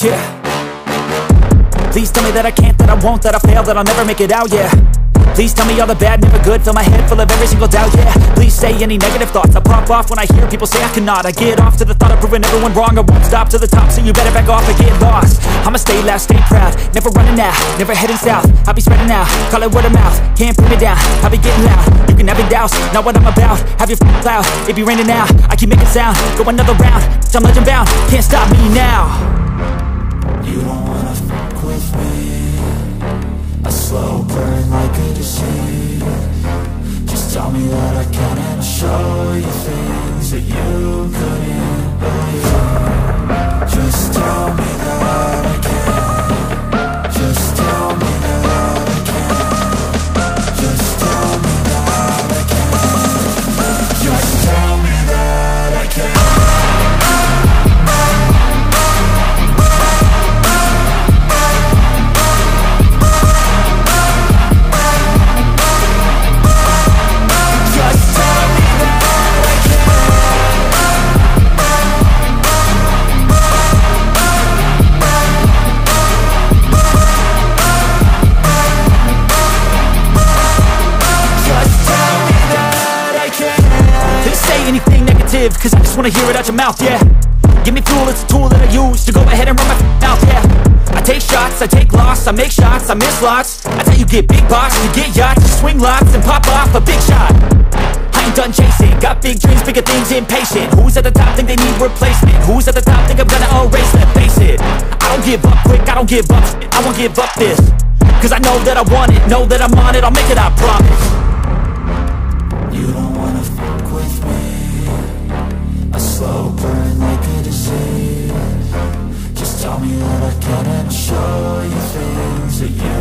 yeah. Please tell me that I can't, that I won't, that I fail, that I'll never make it out, yeah. Please tell me all the bad, never good, fill my head full of every single doubt, yeah. Please say any negative thoughts, I pop off when I hear people say I cannot. I get off to the thought of proving everyone wrong, I won't stop to the top, so you better back off and get lost. I'ma stay loud, stay proud, never running out, never heading south. I'll be spreading out, call it word of mouth, can't put me down, I'll be getting loud. You can have it douse, not what I'm about, have your f***ing cloud, it be raining now. I keep making sound, go another round, I'm legend bound, can't stop me now. You don't wanna fuck with me, a slow burn like a disease. Just tell me that I can and I'll show you things that you couldn't believe. Just tell me that I can. Just tell me that I can. Just tell me that I can. Just tell me that I can. Anything negative, cause I just wanna hear it out your mouth, yeah. Give me fuel, it's a tool that I use to go ahead and run my mouth, yeah. I take shots, I take loss, I make shots, I miss lots. That's how you get big box, you get yachts, you swing lots and pop off a big shot. I ain't done chasing, got big dreams, bigger things, impatient. Who's at the top think they need replacement? Who's at the top think I'm gonna erase them? Face it, I don't give up quick, I don't give up shit, I won't give up this. Cause I know that I want it, know that I'm on it, I'll make it, I promise. You don't wanna fuck with me, a slow burn like a disease. Just tell me that I can and I'll show you things that you